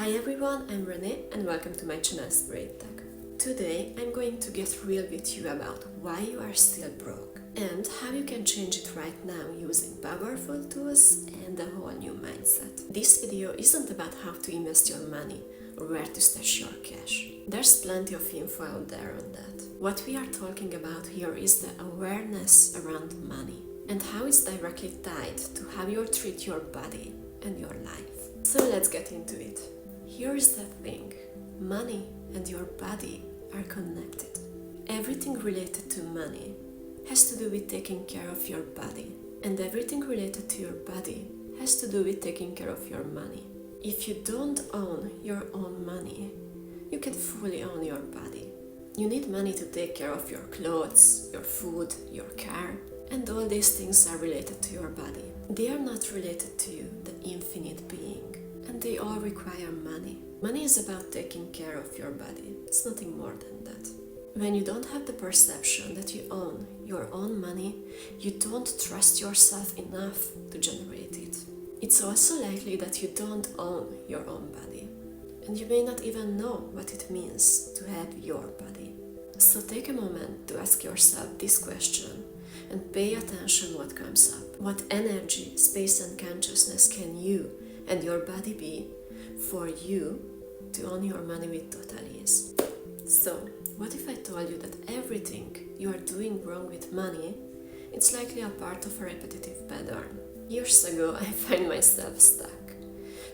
Hi everyone, I'm Renee and welcome to my channel Spreadsheets. Today I'm going to get real with you about why you are still broke and how you can change it right now using powerful tools and a whole new mindset. This video isn't about how to invest your money or where to stash your cash. There's plenty of info out there on that. What we are talking about here is the awareness around money and how it's directly tied to how you treat your body and your life. So let's get into it. Here's the thing, money and your body are connected. Everything related to money has to do with taking care of your body, and everything related to your body has to do with taking care of your money. If you don't own your own money, you can fully own your body. You need money to take care of your clothes, your food, your car, and all these things are related to your body. They are not related to you, the infinite being. And they all require money. Money is about taking care of your body. It's nothing more than that. When you don't have the perception that you own your own money, you don't trust yourself enough to generate it. It's also likely that you don't own your own body. And you may not even know what it means to have your body. So take a moment to ask yourself this question and pay attention what comes up. What energy, space and consciousness can you and your body be for you to own your money with total ease? So, what if I told you that everything you are doing wrong with money, it's likely a part of a repetitive pattern? Years ago, I find myself stuck,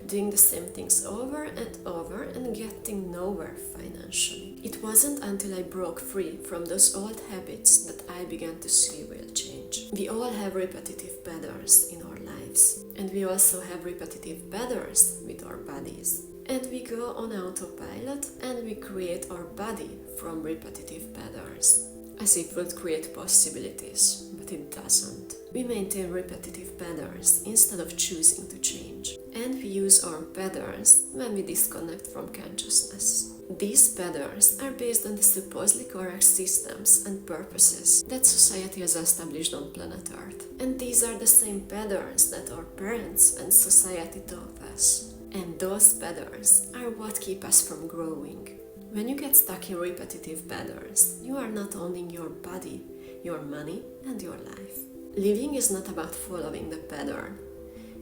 doing the same things over and getting nowhere financially. It wasn't until I broke free from those old habits that I began to see real change. We all have repetitive patterns in our lives, and we also have repetitive patterns with our bodies. And we go on autopilot and we create our body from repetitive patterns, as if it would create possibilities, but it doesn't. We maintain repetitive patterns instead of choosing to change. And we use our patterns when we disconnect from consciousness. These patterns are based on the supposedly correct systems and purposes that society has established on planet Earth. And these are the same patterns that our parents and society taught us. And those patterns are what keep us from growing. When you get stuck in repetitive patterns, you are not owning your body, your money, and your life. Living is not about following the pattern.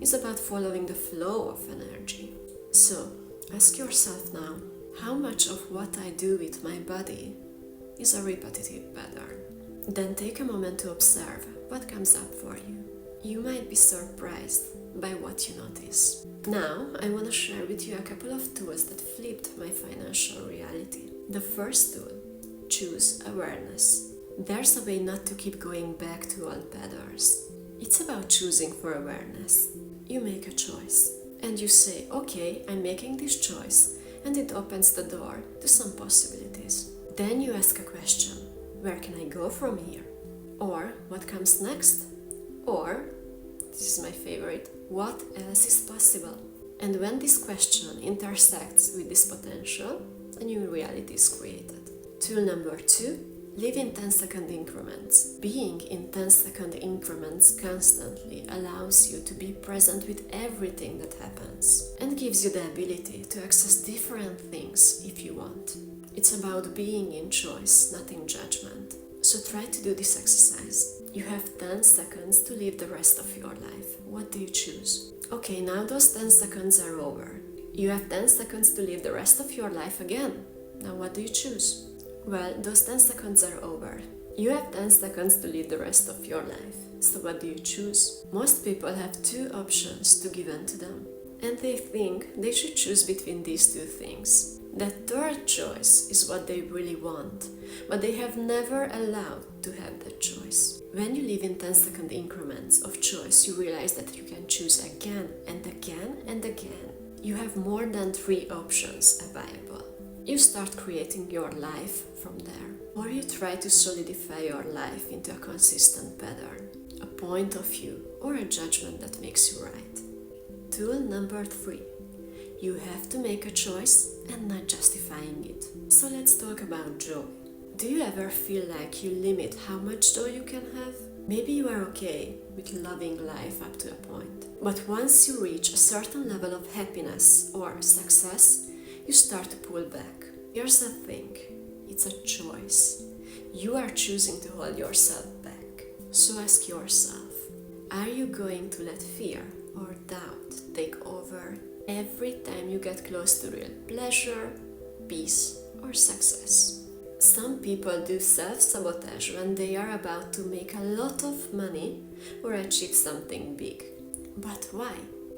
It's about following the flow of energy. So, ask yourself now, how much of what I do with my body is a repetitive pattern? Then take a moment to observe what comes up for you. You might be surprised by what you notice. Now, I want to share with you a couple of tools that flipped my financial reality. The first tool, choose awareness. There's a way not to keep going back to old patterns. It's about choosing for awareness. You make a choice and you say, okay, I'm making this choice, and it opens the door to some possibilities. Then you ask a question, where can I go from here? Or what comes next? Or, this is my favorite, what else is possible? And when this question intersects with this potential, a new reality is created. Tool number 2, live in 10-second increments. Being in 10-second increments constantly allows you to be present with everything that happens and gives you the ability to access different things if you want. It's about being in choice, not in judgment. So try to do this exercise. You have 10 seconds to live the rest of your life. What do you choose? Okay, now those 10 seconds are over. You have 10 seconds to live the rest of your life again. Now what do you choose? Well, those 10 seconds are over. You have 10 seconds to live the rest of your life. So what do you choose? Most people have 2 options to given to them, and they think they should choose between these 2 things. The third choice is what they really want, but they have never allowed to have that choice. When you live in 10-second increments of choice, you realize that you can choose again and again and again. You have more than 3 options available. You start creating your life from there. Or you try to solidify your life into a consistent pattern, a point of view, or a judgment that makes you right. Tool number 3. You have to make a choice and not justifying it. So let's talk about joy. Do you ever feel like you limit how much joy you can have? Maybe you are okay with loving life up to a point. But once you reach a certain level of happiness or success, you start to pull back. Here's the thing, it's a choice. You are choosing to hold yourself back. So ask yourself, are you going to let fear or doubt take over every time you get close to real pleasure, peace, or success? Some people do self-sabotage when they are about to make a lot of money or achieve something big. But why?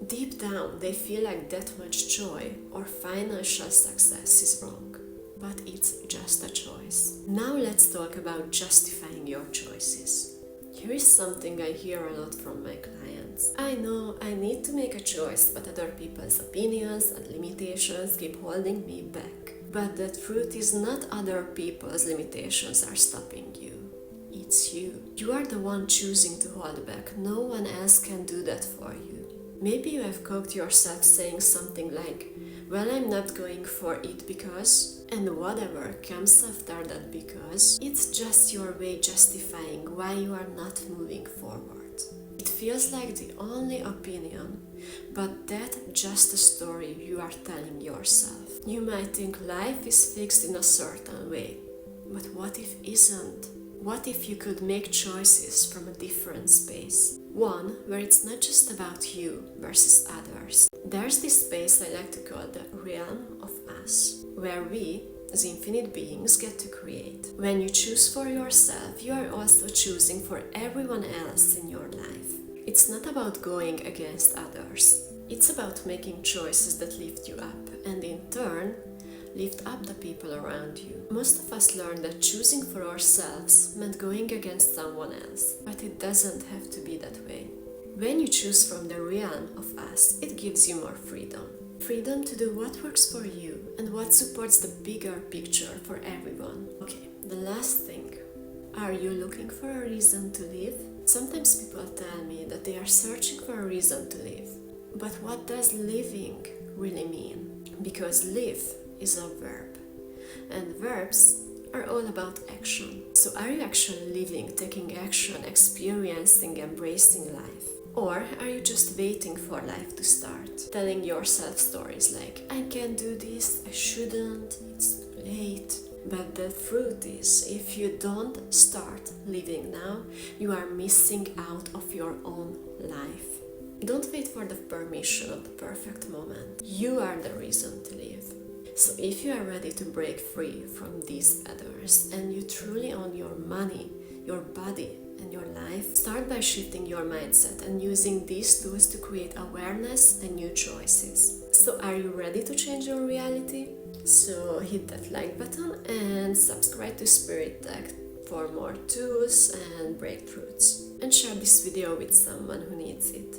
Deep down, they feel like that much joy or financial success is wrong. But it's just a choice. Now let's talk about justifying your choices. Here is something I hear a lot from my clients. I know I need to make a choice, but other people's opinions and limitations keep holding me back. But the truth is not other people's limitations are stopping you. It's you. You are the one choosing to hold back. No one else can do that for you. Maybe you have caught yourself saying something like, well, I'm not going for it because, and whatever comes after that because, it's just your way justifying why you are not moving forward. It feels like the only opinion, but that's just a story you are telling yourself. You might think life is fixed in a certain way, but what if isn't? What if you could make choices from a different space? One where it's not just about you versus others. There's this space I like to call the realm of us, where we, as infinite beings, get to create. When you choose for yourself, you are also choosing for everyone else in your life. It's not about going against others. It's about making choices that lift you up and in turn, lift up the people around you. Most of us learned that choosing for ourselves meant going against someone else, but it doesn't have to be that way. When you choose from the realm of us, it gives you more freedom. Freedom to do what works for you and what supports the bigger picture for everyone. Okay, the last thing. Are you looking for a reason to live? Sometimes people tell me that they are searching for a reason to live. But what does living really mean? Because live is a verb, and verbs are all about action. So are you actually living, taking action, experiencing, embracing life? Or are you just waiting for life to start, telling yourself stories like, I can't do this, I shouldn't, it's too late? But the truth is, if you don't start living now, you are missing out of your own life. Don't wait for the permission of the perfect moment. You are the reason to live. So if you are ready to break free from these others and you truly own your money, your body, and your life, start by shifting your mindset and using these tools to create awareness and new choices. So are you ready to change your reality? So hit that like button and subscribe to Spirit Tech for more tools and breakthroughs. And share this video with someone who needs it.